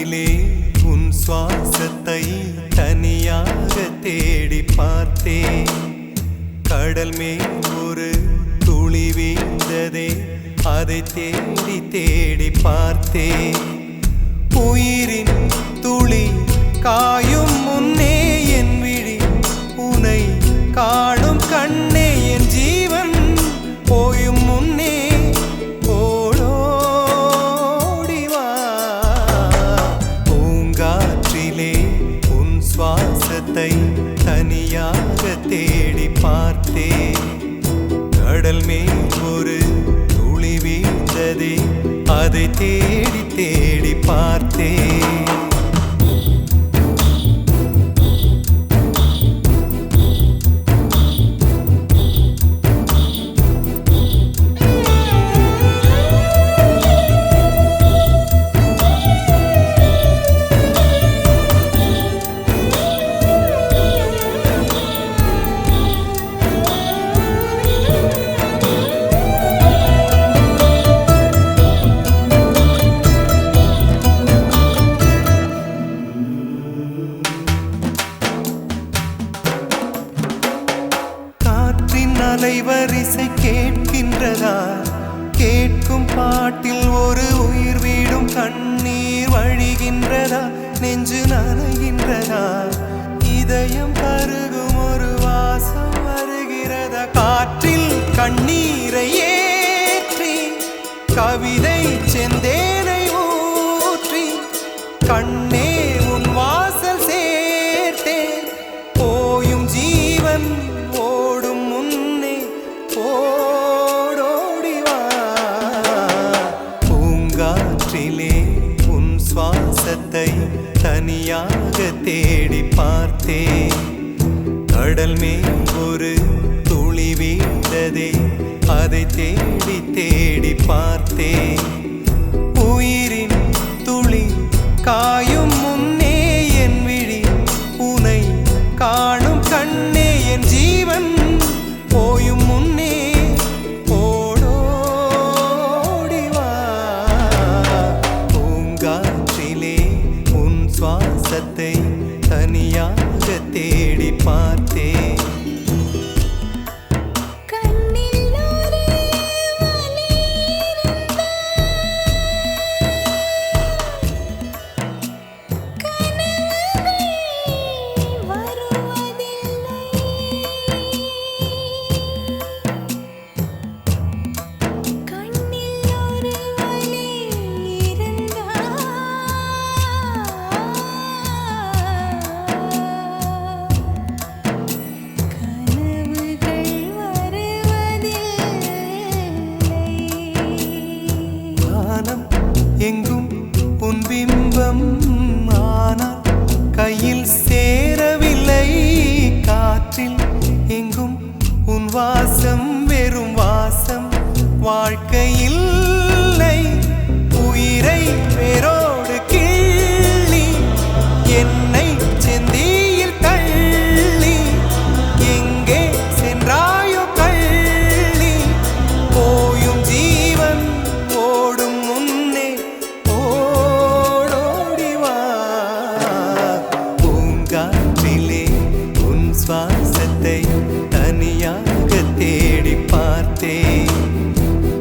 காற்றிலே உன் சுவாசத்தை தனியாக தேடி பார்த்தேன். கடல் மேல் ஒரு துளி வீழ்ந்ததே, அதை தேடி தேடி பார்த்தேன். உயிரின் துளி காயும் முன்னே என் விழி உனை காணும் கண்ணே, என் ஜீவன் போயும் முன்னே ஓடோடிவா. பூங்காற்றிலே உன் சுவாசத்தை தனியாக தேடி பார்த்தேன். கடல் மேல் ஒரு துளி வீழ்ந்ததே, அதை தேடி தேடி பார்த்தேன். அலைவரிசை கேட்கின்றதா? கேட்கும் பாட்டில் ஒரு உயிர் வீடும் கண்ணீர் வழிகின்றதா? நெஞ்சு நனைகின்றதா? இதயம் கருகும் ஒரு வாசம் வருகிறதா? காற்றில் கண்ணீரை ஏற்றி கவிதை செந்தேனை ஊற்றி கண்ணே உன் வாசல் சேர்த்தேன். போயும் ஜீவன் ஓடும் முன்னே ஓடோடிவா. பூங்காற்றிலே உன் சுவாசத்தை தனியாக தேடி பார்த்தேன். கடல் மேல் ஒரு துளி வீழ்ந்ததே, அதை தேடி தேடி பார்த்தேன். உயிரின் துளி காயும் முன்னே என் விழி உனை காணும் கண்ணே, என் ஜீவன் போயும் முன்னே ஓடோடிவா. பூங்காற்றிலே உன் சுவாசத்தை தனியாக தேடி பார்த்தேன். எங்கும் உன் பிம்பம் ஆனால் கையில் சேரவில்லை. காற்றில் எங்கும் உன் வாசம் வெறும் வாசம், வாழ்க்கையில் உயிரை வேரோடு கிள்ளி என்னை செந்தியில் தள்ளி எங்கே சென்றாயோ கள்ளி. போயும் ஜீவன் ஓடும் முன்னே ஓடோடிவா. பூங்காற்றிலே உன் சுவாசத்தை தனியாக தேடி பார்த்தேன்.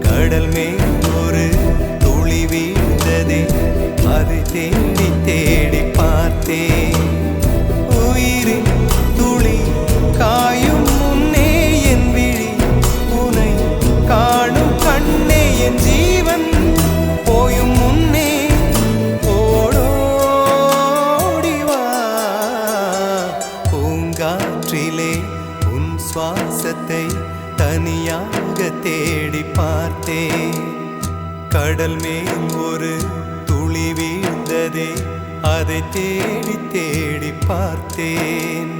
கடல் மேல் ஒரு துளி வீழ்ந்ததே, அதை தேடி தேடி பார்த்தேன். உயிரின் துளி காயும் முன்னே என் விழி உனை காணும் கண்ணே, என் ஜீவன் போயும் முன்னே ஓடோடிவா. பூங்காற்றிலே உன் சுவாசத்தை தனியாக தேடி பார்த்தேன். கடல் மேல் ஒரு துளி வீழ்ந்ததே, அதை தேடி தேடி பார்த்தேன்.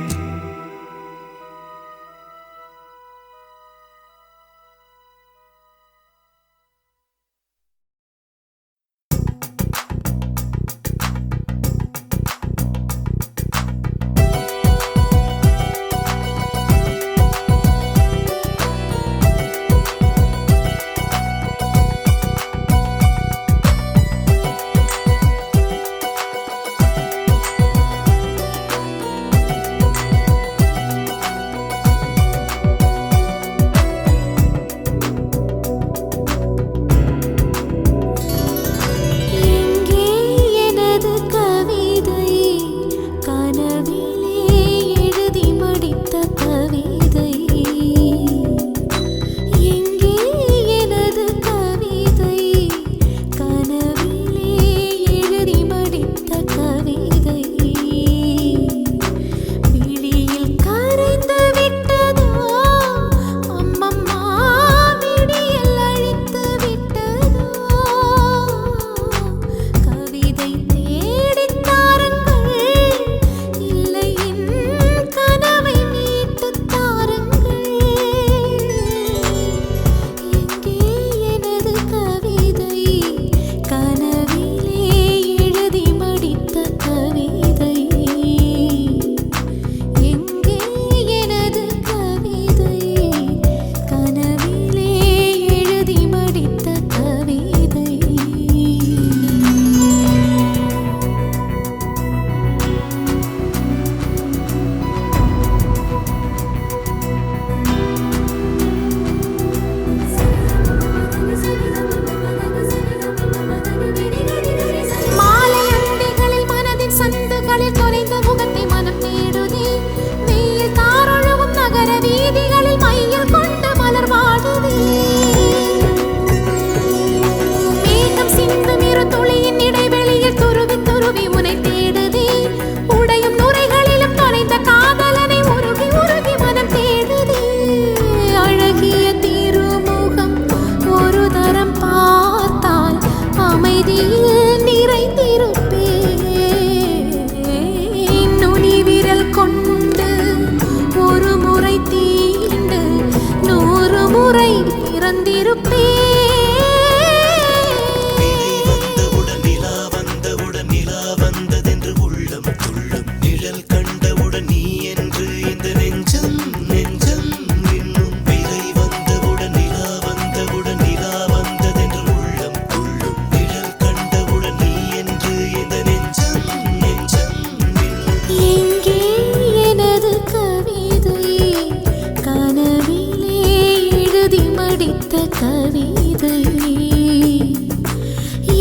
கவிதை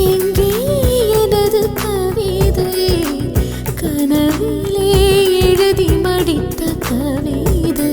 எங்கே எனது கவிதை கனவிலே எழுதி மடித்த கவிதை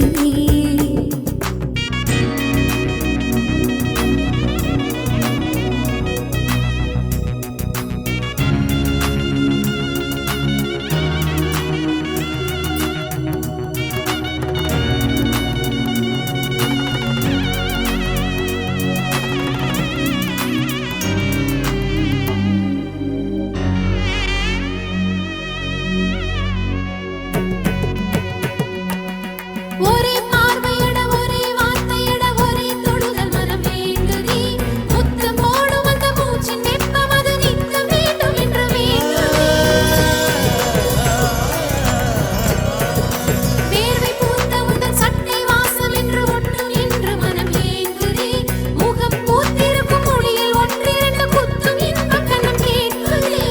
ஒரே பார்வையட ஒரே வார்த்தையட ஒரே தொடுதல் மனம் வேண்டுதே முத்தம் போடும் அந்த மூச்சின் வெப்பம் அது நிற்க வேண்டும் என்று வேண்டுதே வேர்வை பூத்த உந்தன் சட்டை வாசம் என்று ஒட்டும் என்று மனம் ஏங்குதே முகம் பூத்திருக்கும் மொழியில் ஒன்றிரண்டு குத்தும் இன்பக் கணம் கேட்குதே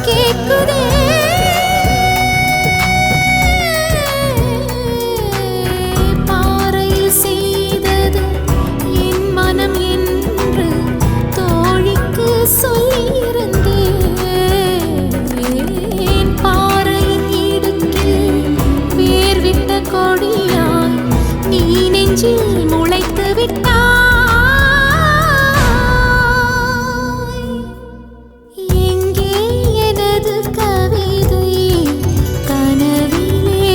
கேட்குதே பாறையில் செய்தது என் மனம் என்று தோழிக்கு சொல்லியிருந்தேன் பாறையின் இடுக்கில் வேர்விட்ட கொடியாய் நீ நெஞ்சில் முளைத்து விட்டாய் எங்கே எனது கவிதை கனவிலே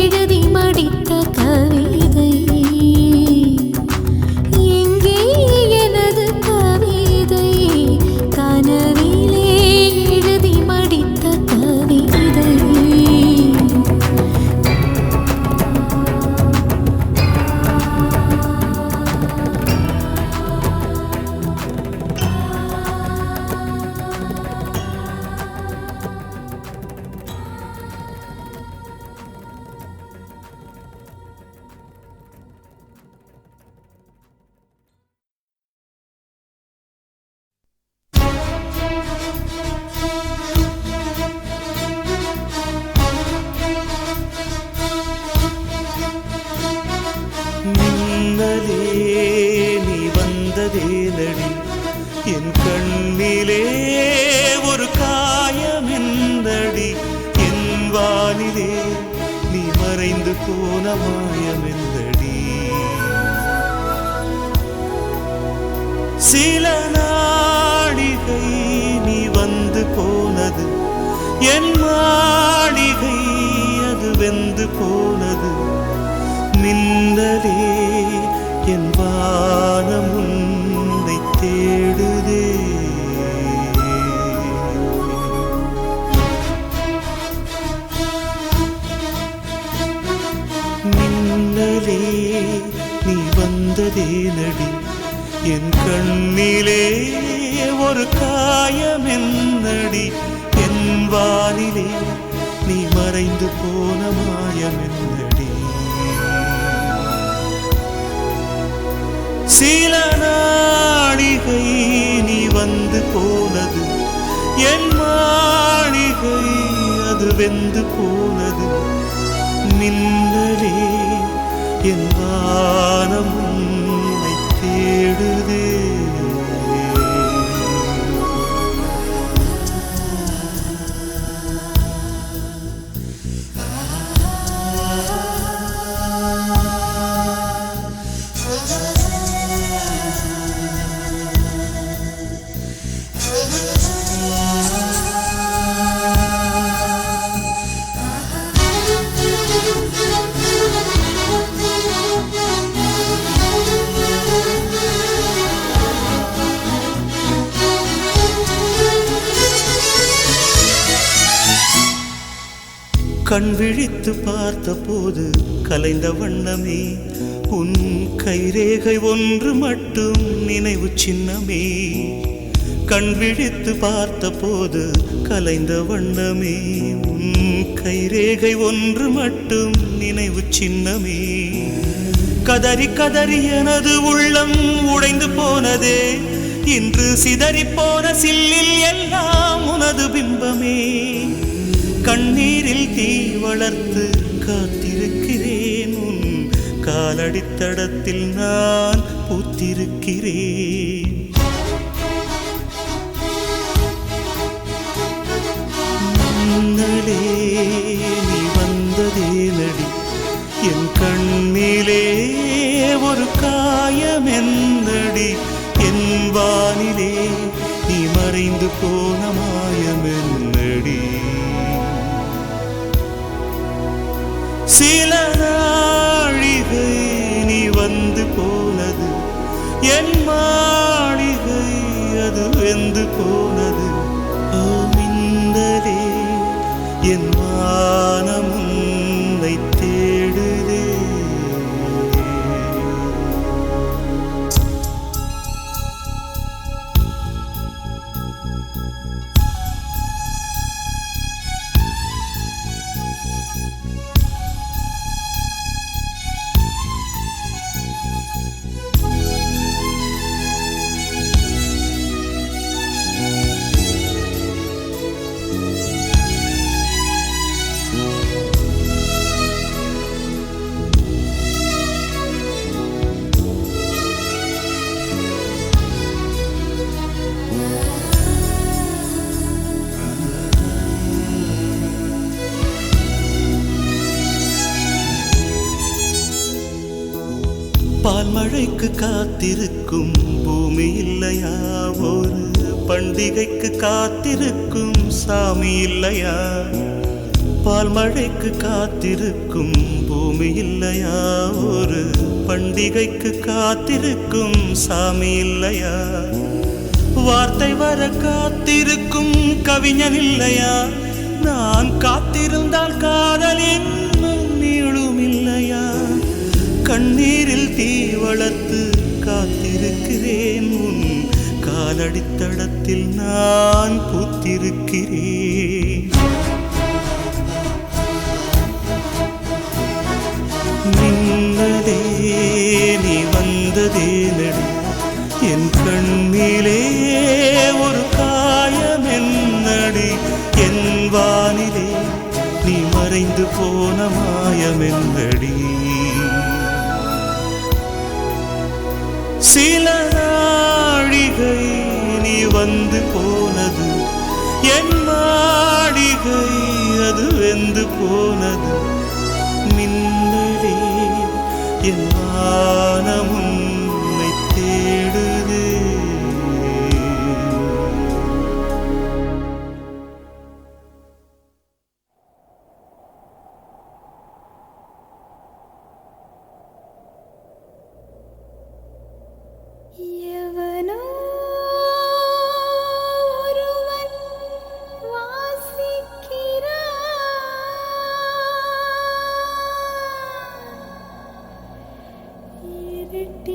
எழுதி மடித்த கவிதை எங்கே எனது கவிதை கனவிலே எழுதி மடித்த கவிதை மின்னலே நீ வந்ததேனடி என் கண்ணிலே ஒரு காயமெந்தடி என் வானிலே நீ மறைந்து போன மாயமெந்தடி சில நாடிகை நீ வந்து போனது என் மாளிகை அது வெந்து போனது மின்னலே என் வானம் உன்னை தேடுதே மின்னலே நீ வந்ததேனடி என் கண்ணிலே ஒரு காயமென்னடி என் வானிலே நீ மறைந்து போன மாயமென்னடி சில நாடிகை நீ வந்து போனது என் மாளிகை அது வெந்து போனது மின்னலே என் வானம் உன்னை தேடுதே கண் விழித்து பார்த்த போது கலைந்த வண்ணமே உன் கைரேகை ஒன்று மட்டும் நினைவு சின்னமே கண் விழித்து பார்த்த போது கலைந்த வண்ணமே உன் கைரேகை ஒன்று மட்டும் நினைவு சின்னமே கதறி கதறி எனது உள்ளம் உடைந்து போனதே இன்று சிதறி போன சில்லில் எல்லாம் உனது பிம்பமே கண்ணீரில் தீ வளர்த்து காத்திருக்கிறேன் உன் காலடித்தடத்தில் நான் பூத்திருக்கிறேன். முன்னலே நீ வந்ததே நடி என் கண்ணிலே ஒரு காயம் என்னடி என் வானிலே நீ மறைந்து போன மாயம் என்னடி சில நாழிகை நீ வந்து போனது என் மாளிகை அது வெந்து போனது ஓ மின்னலே என் வானம் உன்னை தேடுதே பால்மழைக்கு காத்திருக்கும் பூமி இல்லையா ஒரு பண்டிகைக்கு காத்திருக்கும் சாமி இல்லையா பால்மழைக்கு காத்திருக்கும் பூமி இல்லையா ஒரு பண்டிகைக்கு காத்திருக்கும் சாமி இல்லையா வார்த்தை வர காத்திருக்கும் கவிஞன் இல்லையா நான் காத்திருந்தால் காதலின் நீளும் இல்லையா கண்ணீரில் தீ வளர்த்து காத்திருக்கிறேன் உன் காலடித்தடத்தில் நான் பூத்திருக்கிறேன் மின்னலே நீ வந்ததே நடி என் கண்ணிலே ஒரு காயம் என்னடி என் வானிலே நீ மறைந்து போன மாயம் என்னடி சில நாழிகை நீ வந்து போனது என் மாளிகை அது வெந்து போனது மின்னலே என் வானம் உன்னை தேடுதே எவனோ ஒருவன் வாசிக்கிறான் இருட்டில்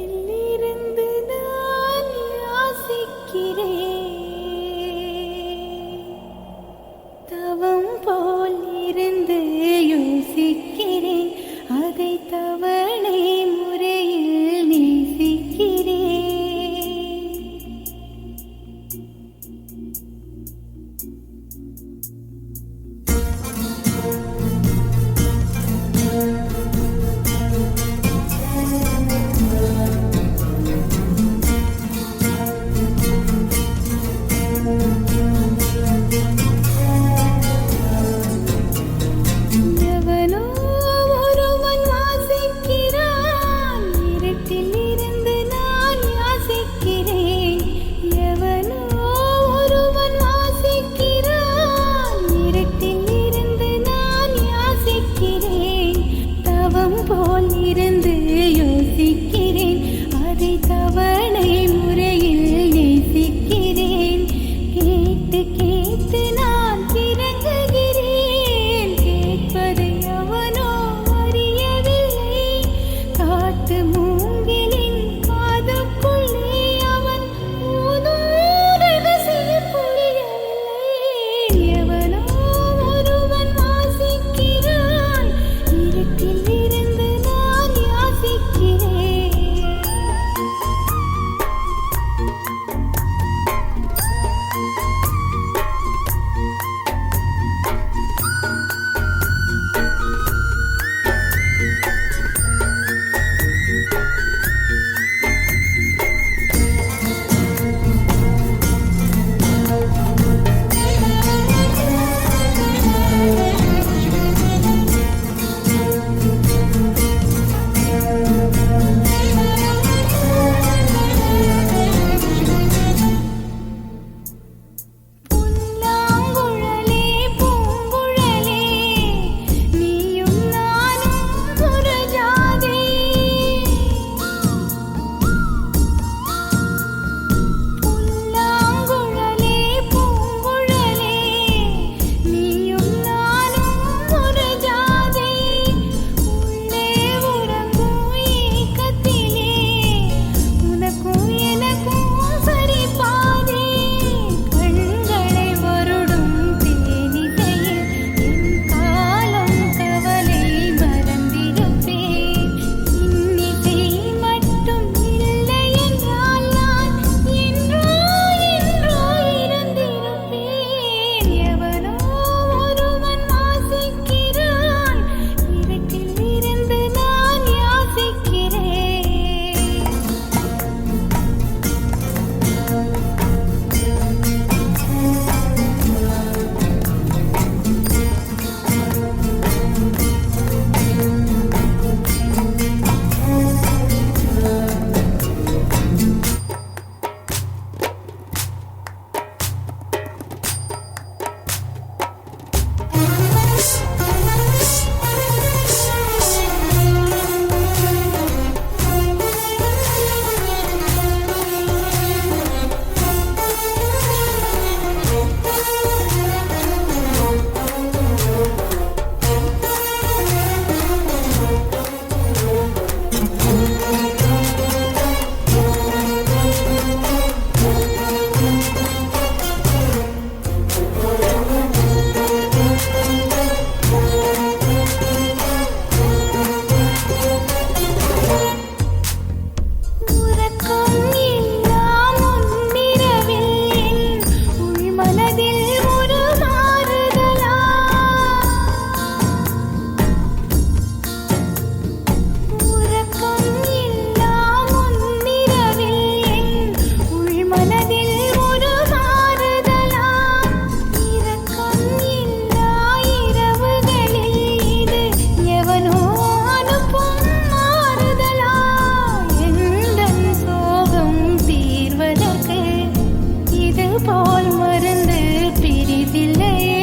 போல் மருந்து பிரிதில்லையே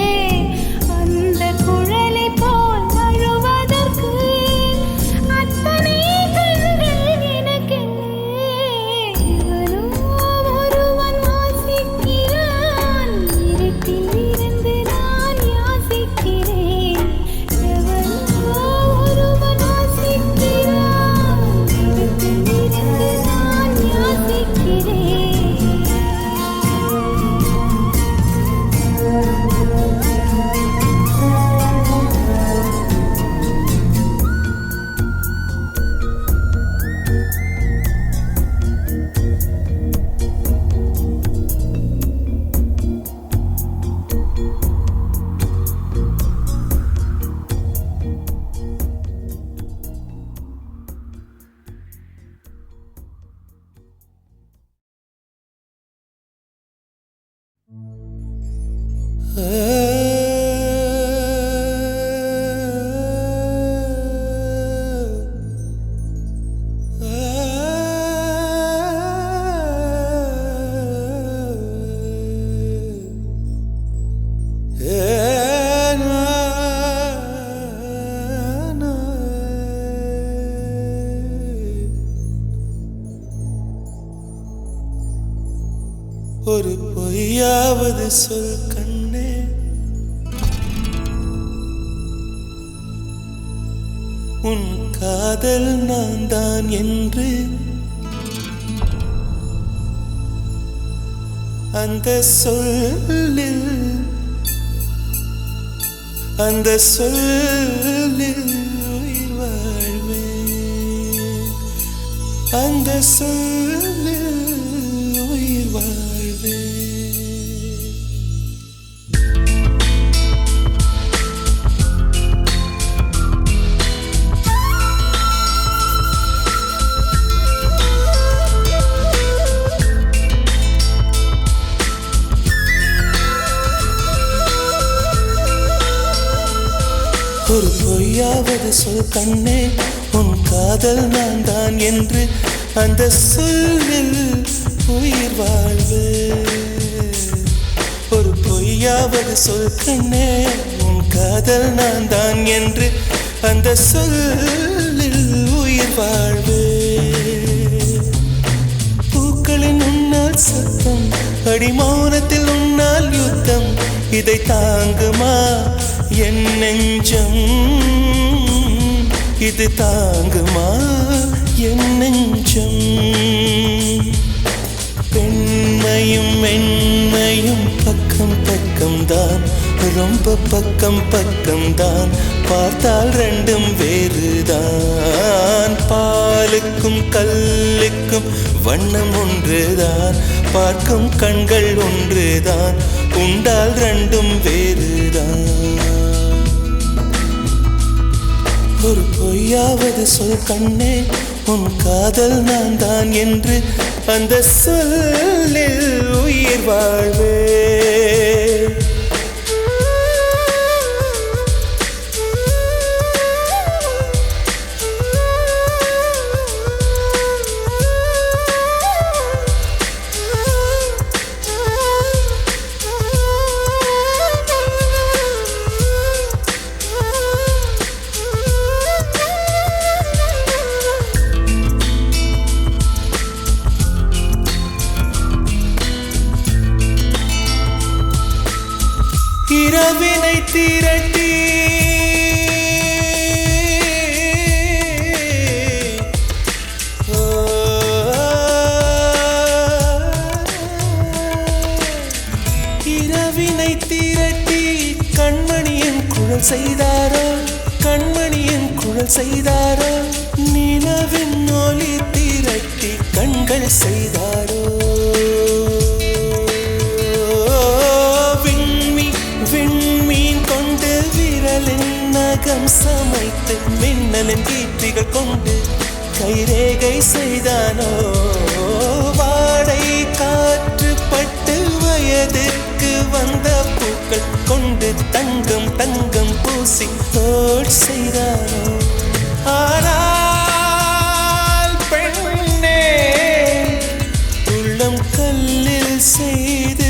அந்த குழலை போல் அழுவதற்கு அத்தனை கண்கள் எனக்கில்லை எவனோ ஒருவன் வாசிக்கிறான் இருட்டில் இருந்து நான் யாசிக்கிறேன் எவனோ ஒருவன் வாசிக்கிறான் இருட்டில் இருந்து நான் யாசிக்கிறேன் ஒரு பொய்யாவது சொல் கண்ணே உன் காதல் நான் தான் என்று அந்த சொல்லில் உயிர் வாழ்வேன் அந்த சொல்லில் உயிர் வாழ்வேன் ஒரு பொய்யாவது சொல் கண்ணே உன் காதல் நான் தான் என்று அந்த சொல்லில் உயிர் வாழ்வு ஒரு பொய்யாவது சொல் கண்ணே உன் காதல் நான் தான் என்று அந்த சொல்லில் உயிர் வாழ்வு பூக்களின் உன்னால் சத்தம் அடிமௌனத்தில் உன்னால் யுத்தம் இதை தாங்குமா என் நெஞ்சம் இது தாங்குமா என் நெஞ்சம் பெண்மையும் மென்மையும் பக்கம் பக்கம்தான் ரொம்ப பக்கம் பக்கம்தான் பார்த்தால் ரெண்டும் வேறுதான் பாலுக்கும் கல்லுக்கும் வண்ணம் ஒன்றுதான் பார்க்கும் கண்கள் ஒன்றுதான் உண்டால் ரெண்டும் வேறுதான் ஒரு பொய்யாவது சொல் கண்ணே உன் காதல் நான் தான் என்று அந்த சொல்லில் உயிர் வாழ்வே இரவினை திரட்டி இரவினை திரட்டி கண்மணியின் குழல் செய்தாரோ கண்மணியின் குழல் செய்தாரோ நிலவின் ஒளி திரட்டி கண்கள் செய்தாரோ விண்மீன் கொண்டு விரலின் நகம் சமைத்து மின்னலின் கீற்றிகள் கொண்டு கைரேகை செய்தானோ வாடை காற்று பட்டு வயதுக்கு வந்த பூக்கள் கொண்டு தங்கம் தங்கம் பூசி தோல் செய்தானோ ஆனால் பெண்ணே உள்ளம் கல்லில் செய்து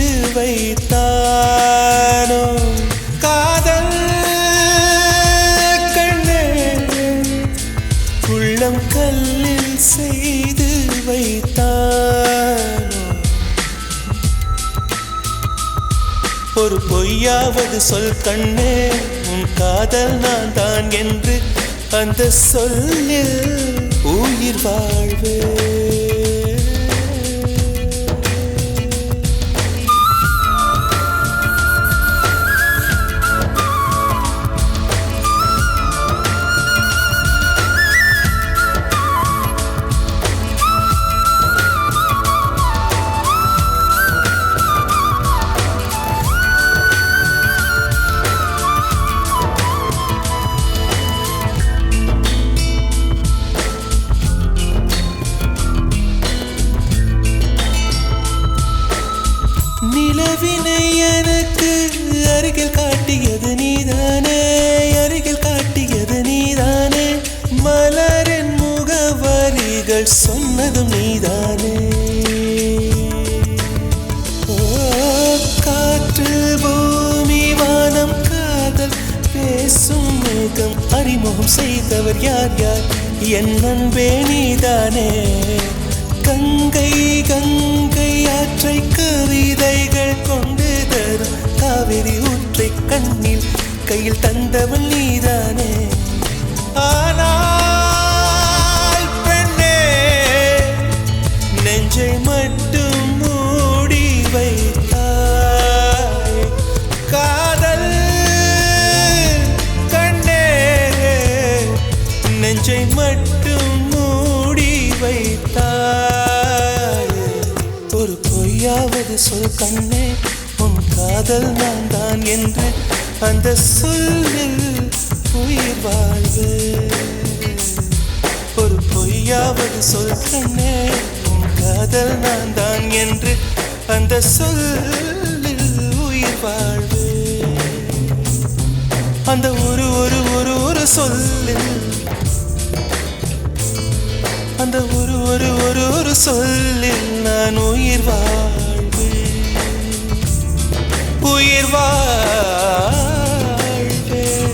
ஒரு பொய்யாவது சொல் கண்ணே உன் காதல் நான் தான் என்று அந்த சொல்லில் உயிர் வாழ்வே நிலவினை எனக்கு அருகில் காட்டியது நீதானே அருகில் காட்டியது நீதானே மலரின் முகவரிகள் சொன்னதும் நீதானே காற்று பூமி வானம் காதல் பேசும் மேகம் அறிமுகம் செய்தவர் யார் யார் என் அன்பே நீதானே கங்கை கங்கை ஆற்றை கவிதைகள் கொண்டு தரும் காவிரி ஊற்றை கண்ணில் கையில் தந்தவன் நீதானே ஆனால் பெண்ணே நெஞ்சை மட்டும் மூடி வைத்தாய் காதல் கண்ணே நெஞ்சை மட்டும் மூடி வைத்தாய் ஒரு பொய்யாவது சொல் கண்ணே உன் காதல் நான் தான் என்று அந்த சொல்லில் உயிர் வாழ்வு ஒரு பொய்யாவது சொல் கண்ணே உன் காதல் நான் தான் என்று அந்த சொல்லில் உயிர் வாழ்வு அந்த ஒரு ஒரு ஒரு ஒரு சொல்லில் அந்த ஒரு ஒரு ஒரு ஒரு சொல்லில் நான் உயிர் வாழ்வேன் உயிர் வாழ்வேன்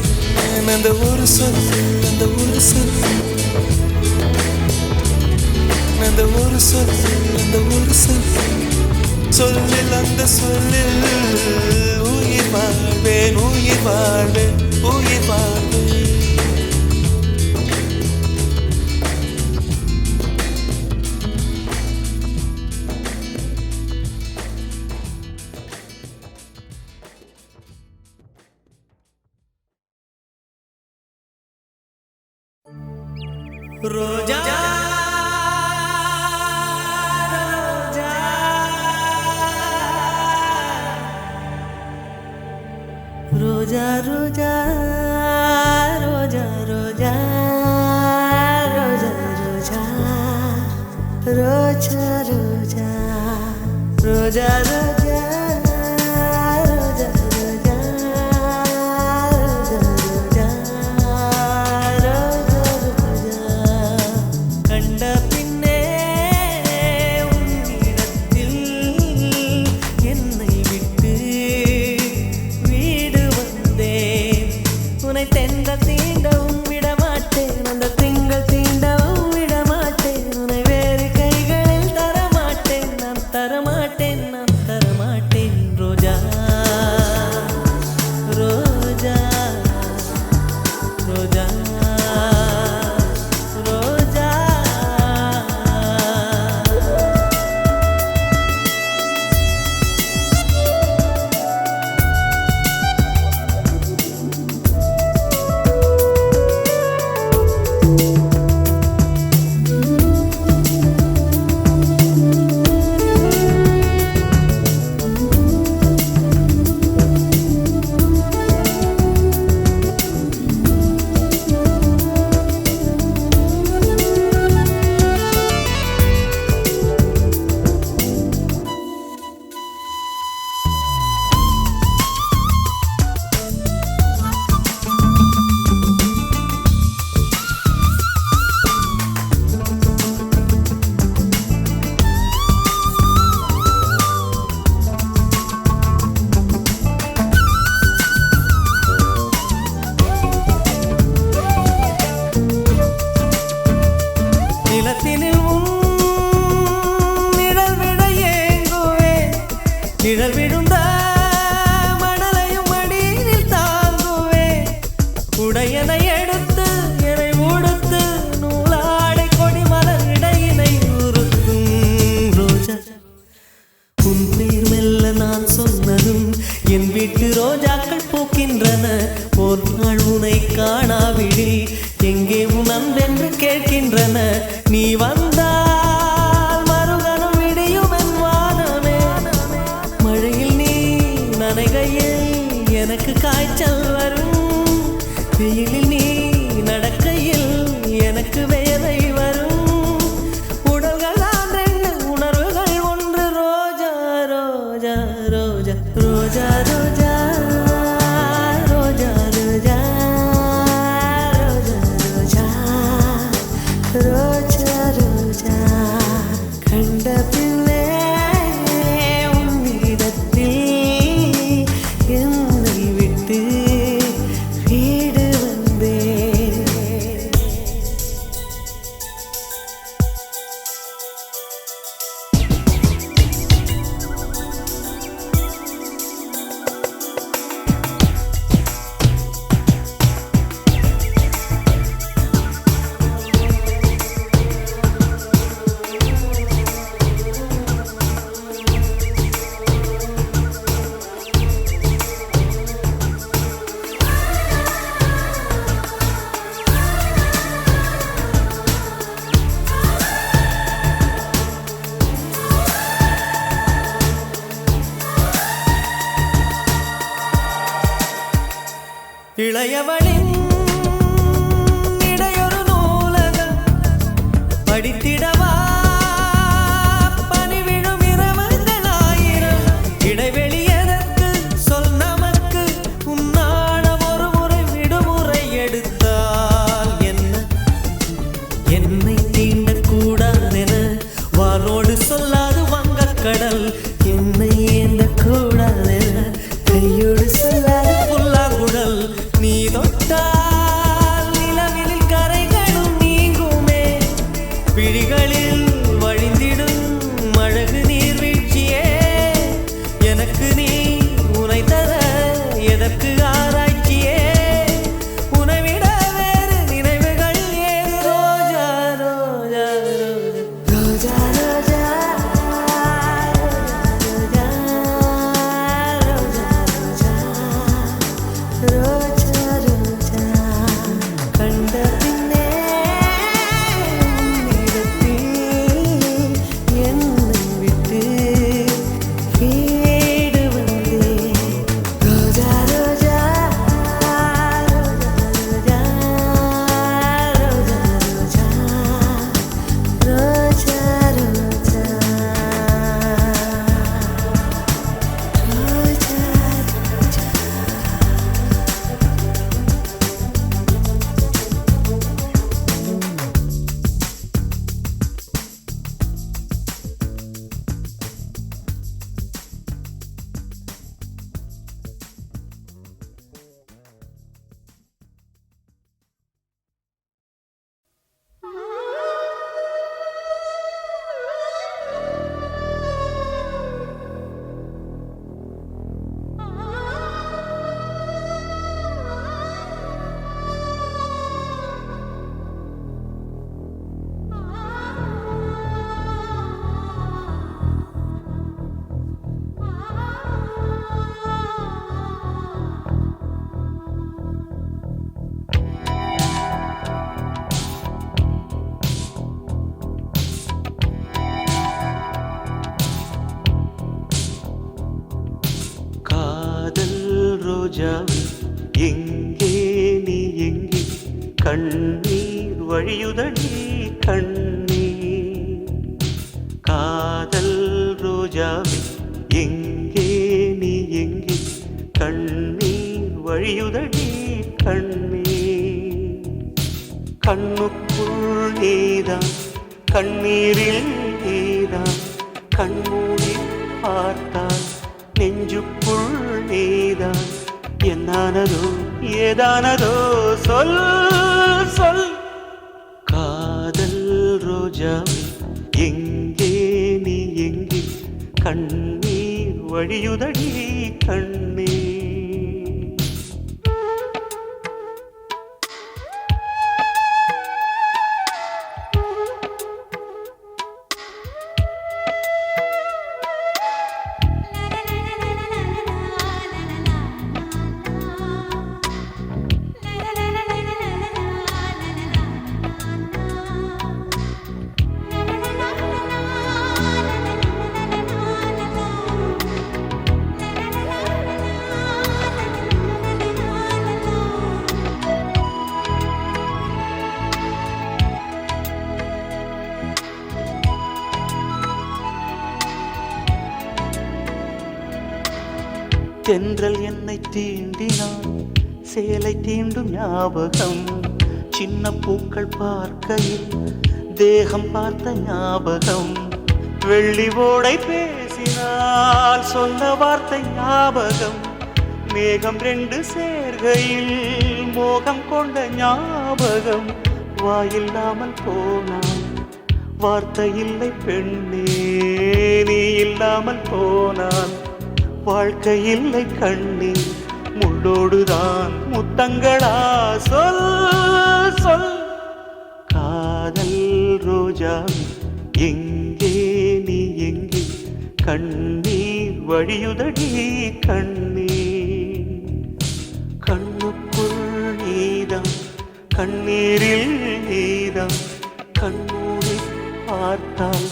அந்த ஒரு சொல் அந்த ஒரு சொல் அந்த ஒரு சொல் அந்த ஒரு சொல் சொல்லில் அந்த சொல்லில் உயிர் வாழ்வேன் உயிர் வாழ்வேன் உயிர் வாழ்வேன் रोजा रोजा रोजा रोजा रोजा रोजा रोजा रोजा रोजा रोजा रोजा தரமாட்டேன் நான் தர வீட்டு ரோஜாக்கள் பூக்கின்றன. ஒரு நாள் உனை காணாவிடில் எங்கே உன் அன்பென்று கேட்கின்றன. நீ வந்தால் மறுகணம் விடியும் என் வானமே. மழையில் நீ நனைகையில் எனக்கு காய்ச்சல் வரும். வெயிலில் நீ நடக்கையில் எனக்கு வேலை வரும். உடல்கள் தான் ரெண்டு, உணர்வுகள் ஒன்று. ரோஜா ரோஜா ரோஜா ரோஜா ரோஜா ரோஜா ரோஜா ரோஜா ரோஜா ரோஜா கண்ட பிள்ளை உன்னிடத்தில் என்னை விட்டு வீடு வந்தேன். இளையவளின் இடையொரு நூலகம் படித்திடவா பனிவிழும் இரவுகள் ஆயிரம். இடைவெளி எதற்கு சொல் நமக்கு, உன்னாடம் ஒரு முறை விடுமுறை எடுத்தால் என்ன? என்னை தீண்டக்கூடாதென வானோடு சொல்லாது வங்கக்கடல். என்னை ஏந்தக்கூடாதென கையோடு சொல்லாது புல்லாங்குழல். நீ தொட்டால் நிலவில் கரைகளும் நீங்குமே. விழிகளில் வழிந்திடும் அழகு நீர்வீழ்ச்சியே. எனக்கு நீ உனை தர எதற்கு ஆராய்ச்சியே? உனை விட வேறு நினைவுகள் ஏது? ரோஜா ரோஜா ரோஜா ரோஜா ரோஜா ரோஜா ரோஜா கண்ட பின்னே உன்னிடத்தில் என்னை விட்டு வீடு வந்தேன். ரோஜா ரோஜா ரோஜா ரோஜா ரோஜா ரோஜா காதல் ரோஜாவே எங்கே நீ எங்கே? கண்ணீர் வழியுதடி கண்ணீர். காதல் ரோஜாவே எங்கே நீ எங்கே? கண்ணீர் வழியுதடி கண்ணீர். கண்ணுக்குள் நீதான், கண்ணீரில் நீதான். கண்மூடி பார்த்தால் நெஞ்சுக்குள் நீதான். என்னானதோ ஏதானதோ சொல் சொல். காதல் ரோஜாவே எங்கே நீ எங்கே? கண்ணீர் வழியுதடி கண்ணீர். la la la la la la la la la la தென்றல் என்னை தீண்டினான் சேலை தீண்டும் ஞாபகம் சின்ன பூக்கள் பார்க்கையில் தேகம் பார்த்த ஞாபகம் வெள்ளி ஓடை பேசினால் சொன்ன வார்த்தை ஞாபகம் மேகம் ரெண்டு சேர்கையில் மோகம் கொண்ட ஞாபகம் வாயில்லாமல் போனான் வார்த்தை இல்லை பெண்ணே நீ இல்லாமல் போனான் வாழ்க்கை இல்லை கண்ணே முள்ளோடுதான் முத்தங்களா சொல் சொல் காதல் ரோஜா எங்கே நீ எங்கே கண்ணீர் வழியுதடி கண்ணீர் கண்ணுக்குள் நீதான் கண்ணீரில் நீதான் கண்ணூரை பார்த்தால்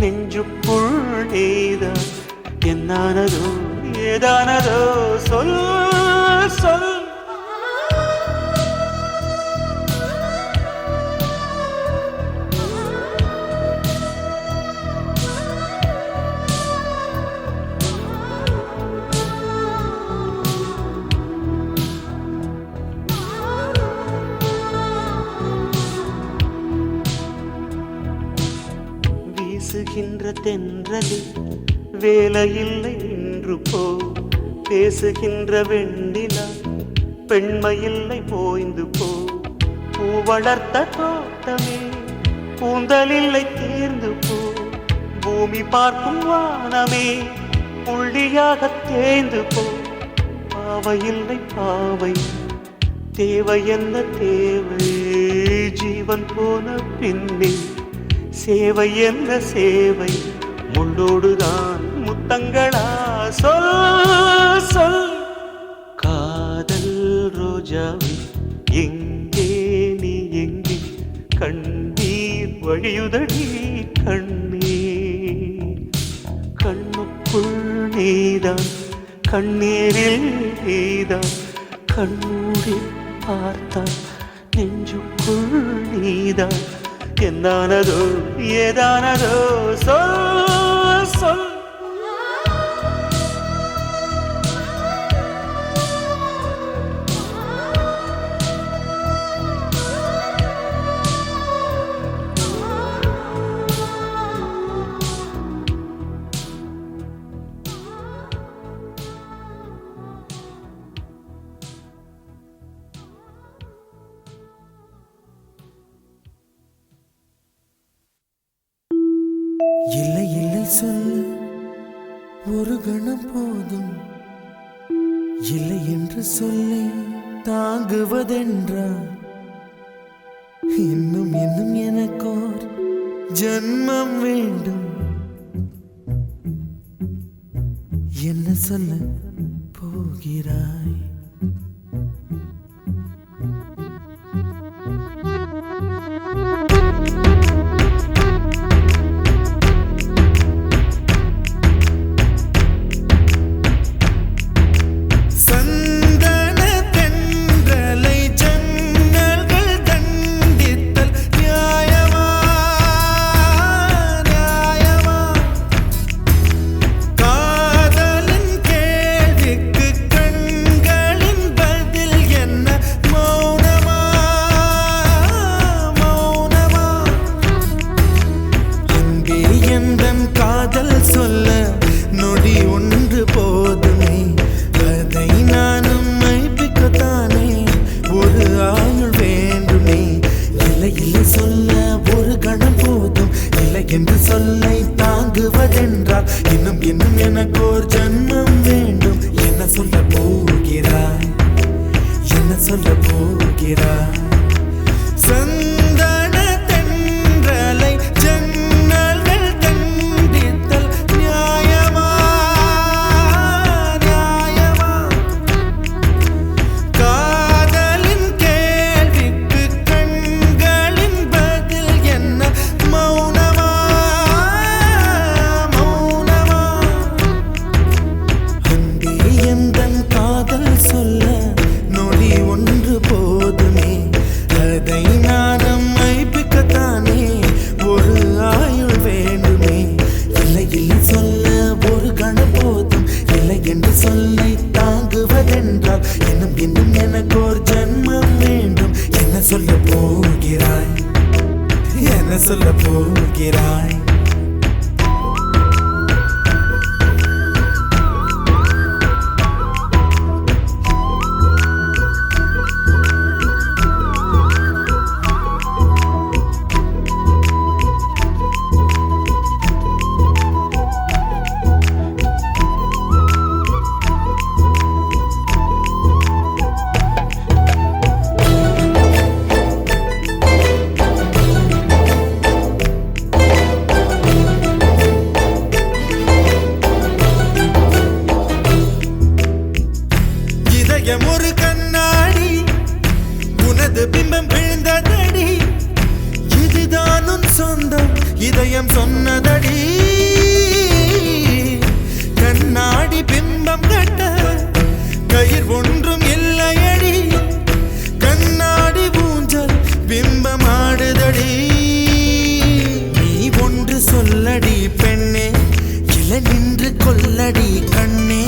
நெஞ்சுக்குள் நீதான் என்னானதோ ஏதானதோ சொல் சொல் வீசுகின்ற தென்றலில் வேலையில்லை நின்று போ பேசுகின்ற வெண்ணிலா பெண்மையில்லை போய்ந்து போ பூ வளர்த்த தோட்டமே கூந்தலில்லை தேர்ந்து போ பூமி பார்க்கும் வானமே புள்ளியாக தேய்ந்து போ பாவையில்லை பாவை தேவை என்ன தேவை ஜீவன் போன பின்னே சேவை என்ன சேவை முள்ளோடுதான் முத்தங்களா சொல் சொல் காதல் ரோஜாவே எங்கே நீ எங்கே கண்ணீர் வழியுதடி கண்ணீர் கண்ணுக்குள் நீதான் கண்ணீரில் நீதான் கண்ணூரி பார்த்தால் நெஞ்சுக்குள் நீதான் என்னானதோ ஏதானதோ சொல் சொல் இல்லை இல்லை சொல்ல ஒரு கணம் போதும் இல்லை என்று சொல்லி தாங்குவதென்றா இன்னும் இன்னும் எனக்கோர் ஜன்மம் வேண்டும் என்ன சொல்ல போகிறாய் என்று சொல்லை தாங்குவதென்றால் இன்னும் இன்னும் எனக்கோர் ஜன்மம் வேண்டும் என்ன சொல்ல போகிறாய் என்ன சொல்ல போகிறாய் சந்தன தென்றலை ஜன்னல்கள் தண்டித்தல் நியாயமா நியாயமா காதலின் கேள்விக்கு கண்களின் பதில் என்ன மௌனமா மௌனமா அன்பே எந்தன் காதல் சொல்ல நொடி ஒன்று போதுமே அதை நானும் மைப்பிக்கத்தானே ஒரு ஆயுள் வேண்டுமே இல்லை இல்லை சொல்ல ஒரு கணம் போதும் இல்லை என்று சொல்லை தாங்குவதென்றால் இன்னும் இன்னும் எனக்கு ஒரு ஜென்மம் வேண்டும். என்ன சொல்ல போகிறாய், என்ன சொல்ல போகிறாய்? ஒரு கண்ணாடி உனது பிம்பம் விழுந்ததடி, இதுதான் உன் சொந்தம் இதயம் சொன்னதடி. கண்ணாடி பிம்பம் கட்ட கயிர் ஒன்றும் இல்லையடி, கண்ணாடி ஊஞ்சல் பிம்பம் ஆடுதடி. நீ ஒன்று சொல்லடி பெண்ணே, இல நின்று கொல்லடி கண்ணே.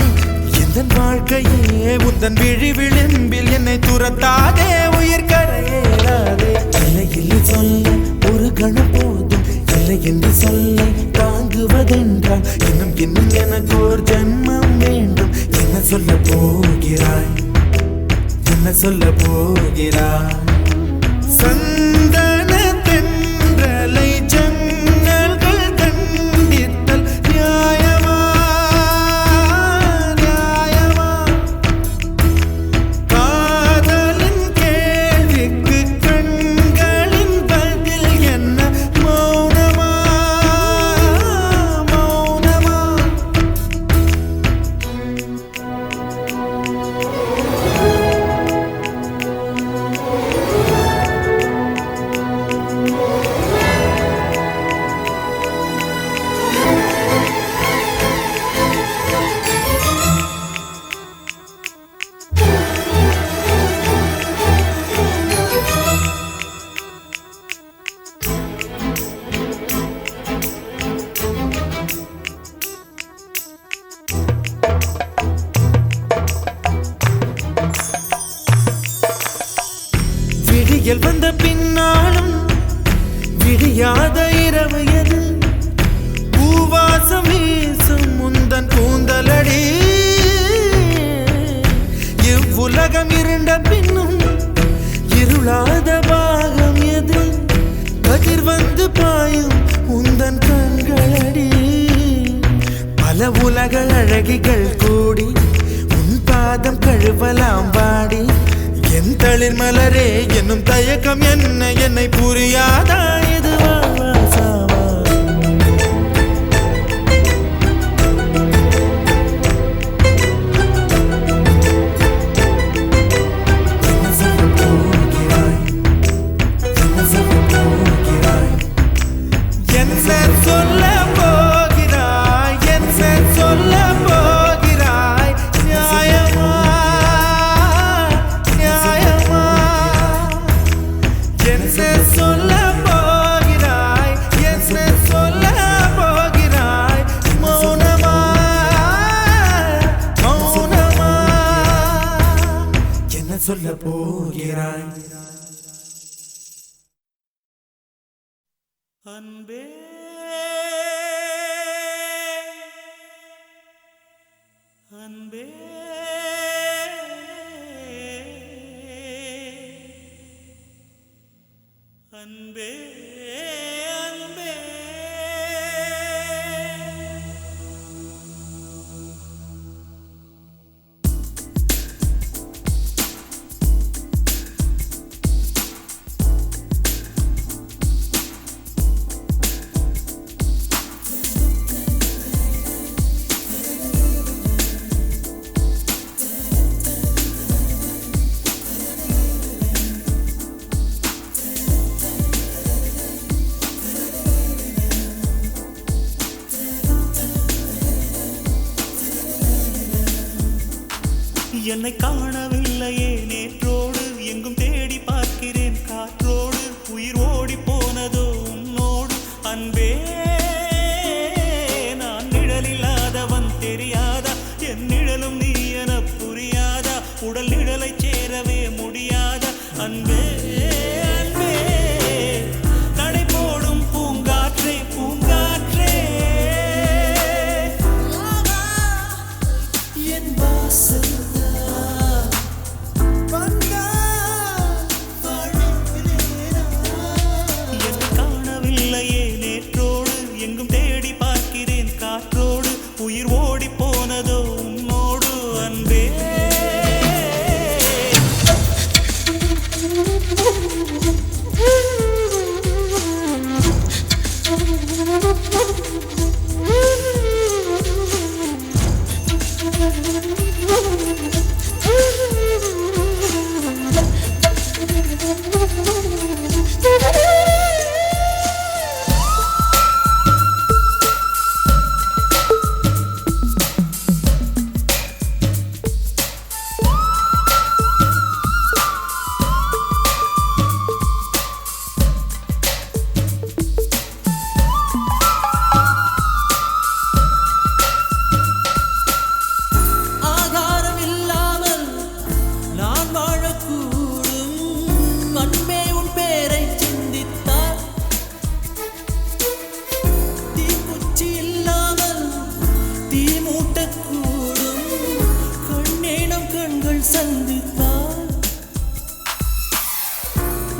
என் வாழ்க்கையே உந்தன் விழி விளிம்பில் என்னை துரத்தாதே, உயிர் கரையேறாதே. இல்லை இல்லை சொல்ல ஒரு கணம் போதும், இல்லை என்று சொல்ல தாங்குவதென்றால் இன்னும் இன்னும் எனக்கு ஒரு ஜென்மம் வேண்டும். என்ன சொல்ல போகிறாய், என்ன சொல்ல போகிறாய்? சந்தன தென்றலை ஜன்னல்கள் கண்டித்தல் நியாயமா, விடியல் வந்த பின்னாலும் விடியாத இரவு எது, பூவாசம் வீசும் முந்தன் கூந்தலடி. இவ்வுலகம் இருண்ட பின்னும் இருளாத பாகம் எது, கதிர் வந்து பாயும் உந்தன் கண்களடி. பல உலக அழகிகள் கூடி உன் பாதம் கழுவலாம் வாடி. என் தளிர் மலரே என்னும் தயக்கம் என்ன, என்னை புரியாதா இது வாசாவா? என்ன சொல்ல போகிறாய், என்ன சொல்ல போகிறாய்? என்ன சொல்ல போகிறாய், என்ன சொல்ல போகிறாய்? நியாயமா, என்ன சொல்ல போகிறாய், என்ன சொல்ல போகிறாய்? மௌனமா, மௌனமா, என்ன சொல்ல போகிறாய்? அன்பே அன்பே அன்பே அன்பே. என்னை காணவில்லையே நேற்றோடு, எங்கும் தேடி பார்க்கிறேன் காற்றோடு. உயிர் ஓடி போனதோ உன்னோடு அன்பே. நான் நிழலில்லாதவன் தெரியாதா, என் நிழலும் நீ என புரியா. கண்கள் சந்தித்தால்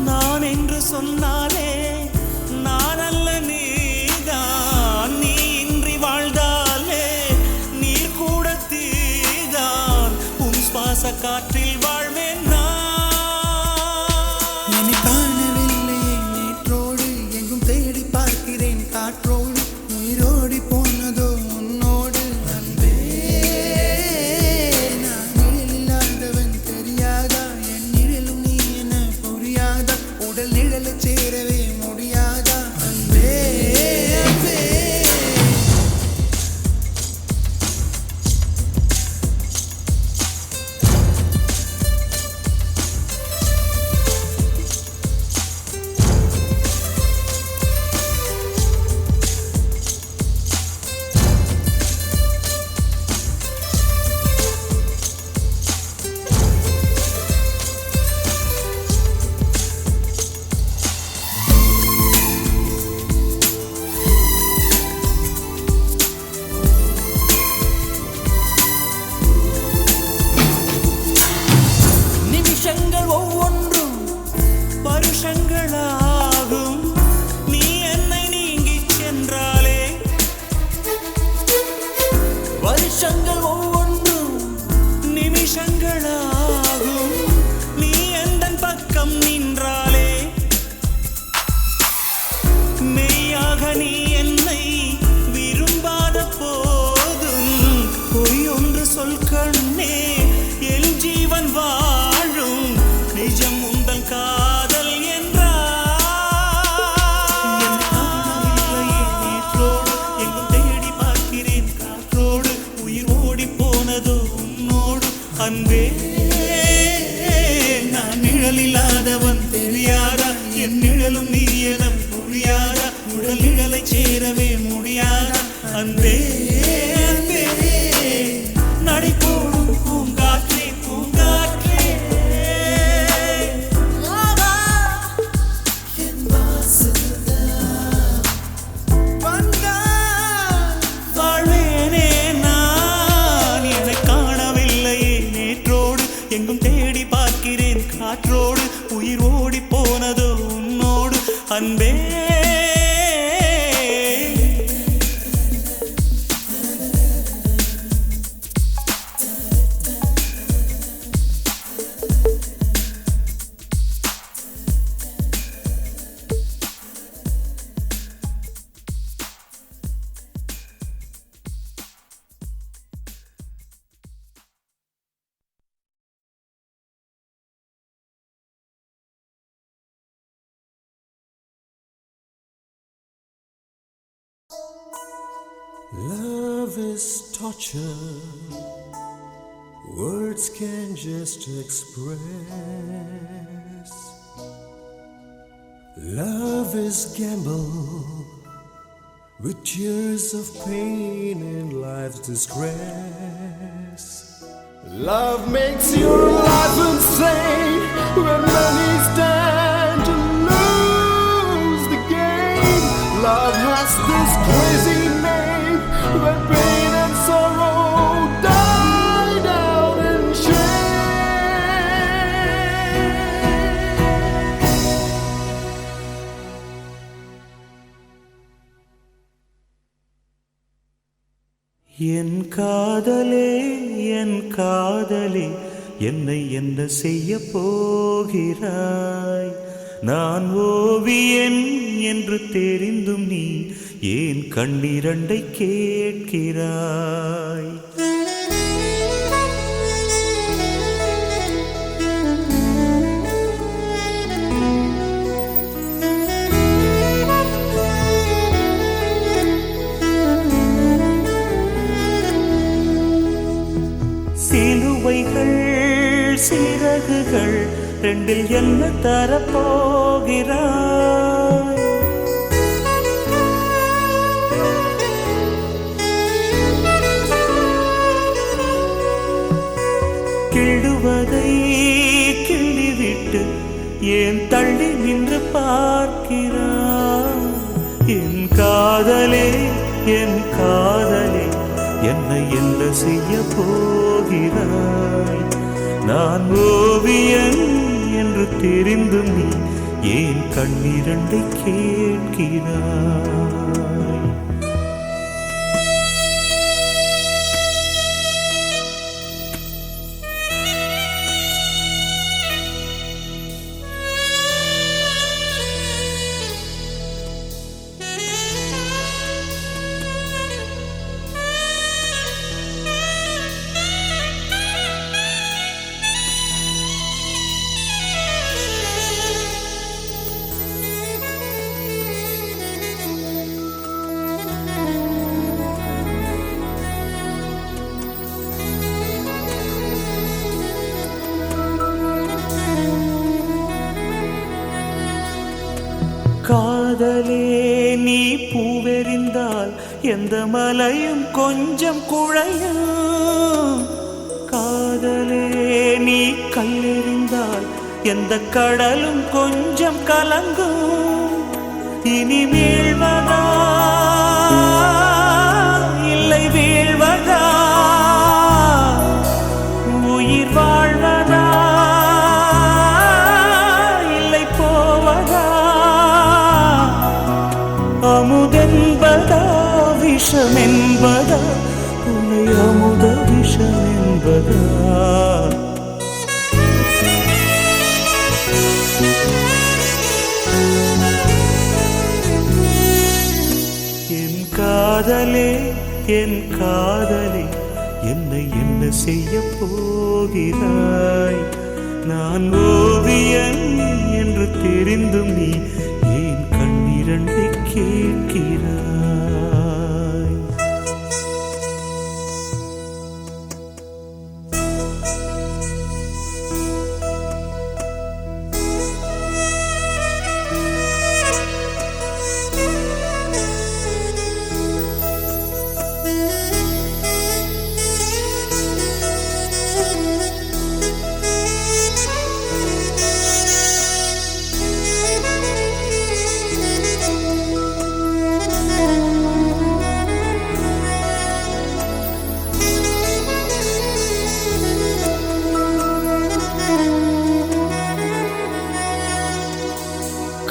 நான் என்று சொன்னாலே நான் அல்ல நீதான். நீ இன்றி வாழ்ந்தாலே நீர் கூட தீதான். உன் சுவாச காற்றில் வாழ்வேன் என்னை காணவில்லையே நேற்றோடு எங்கும் தேடி பார்க்கிறேன் காற்றோடு உயிரோடி போனதோ உன்னோடு அன்பே நான் நிழல் இல்லாதவன் தெரியாதா என் நிழலும் நீ என புரியாதா உடல் நிழலை சேரவே முடியாதா அன்பே அன்பே நிமிஷங்கள் ஒவ்வொன்றும் வருஷங்களாகும். நீ என்னை நீங்கிச் சென்றாலே வருஷங்கள் ஒவ்வொன்றும் நிமிஷங்களாகும். நீ எந்தன் பக்கம் நின்றாலே மெய்யாக நீ என்னை விரும்பாத போதும் பொய் ஒன்று சொல் கண்ணே என் ஜீவன் வாழும் நிஜம் உந்தன் காதல் நேற்றோடு எங்கும் தேடி பார்க்கிறேன் காற்றோடு உயிர் ஓடி போனதோ உன்னோடு அன்பே நான் நிழல் இல்லாதவன் தெரியாதா என் நிழலும் நீ என புரியாதா உடல் நிழலை சேரவே முடியாதா அன்பே அன்பே நடை போடும் பூங்காற்றே பூங்காற்றே வாழ்வேனே நான் என்னை காணவில்லையே நேற்றோடு எங்கும் தேடி பார்க்கிறேன் காற்றோடு உயிர் ஓடி போனதோ உன்னோடு அன்பே Love is torture, words can just express. Love is gamble with tears of pain and life's distress. Love makes your life insane when many stand to lose the game. Love has this crazy name when pain and sorrow die down in என் காதலே என் காதலே என்னை என்ன செய்ய போகிறாய்? நான் ஓவியன் என்று தெரிந்தும் நீ ஏன் கண்ணிரண்டை கேட்கிறாய்? சிலுவைகள் சிறகுகள் ரெண்டில் என்ன தரப்போகிறாய்? கிள்ளுவதை கிள்ளிவிட்டு ஏன் தள்ளி நின்று பார்க்கிறாய்? என் காதலே என் காதலே என்னை என்ன செய்ய போகிறாய்? நான் ஓவியன் என்று தெரிந்தும் நீ ஏன் கண்ணிரண்டை கேட்கிறாய்? காதலே நீ பூவெறிந்தால் எந்த மலையும் கொஞ்சம் குழையும். காதலே நீ கல்லெறிந்தால் எந்த கடலும் கொஞ்சம் கலங்கும். இனி வீழ்வதா இல்லை வீழ்வதா, உயிர் வாழ்வதா இல்லை போவதா, அமுதென்பதா விஷமென்பதா, உன்னை அமுத விஷமென்பதா? என் காதலே என் காதலே என்னை என்ன செய்ய போகிறாய்? நான் ஓவியன் என்று தெரிந்தும் நீ ஏன் கண்ணிரண்டை கேட்கிறாய்?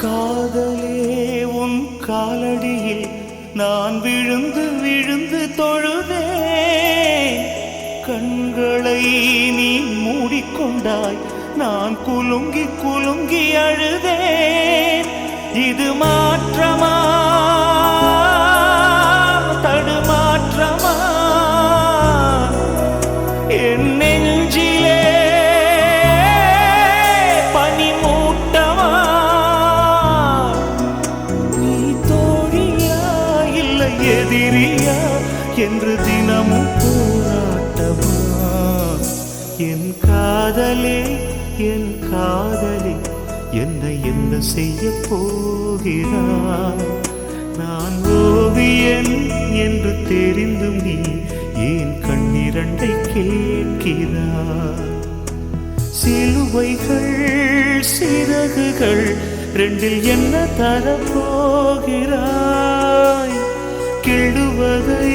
காதலே உன் காலடியில் நான் விழுந்து விழுந்து தொழுதேன். கண்களை நீ மூடிக்கொண்டாய், நான் குலுங்கி குலுங்கி அழுதேன். இது மாற்றமா தடுமாற்றமா? என் நெஞ்சிலே பனிமூட்டமா? நீ தோழியா இல்லை எதிரியா என்று தினமும் போராட்டமா? என் காதலே என் காதலே என்னை என்ன செய்ய போகிறாய்? நான் ஓவியன் என்று தெரிந்தும் நீ ஏன் கண்ணிரண்டை கேட்கிறாய்? சிலுவைகள் சிறகுகள் ரெண்டில் என்ன தரப்போகிறாய்? கெடுவதை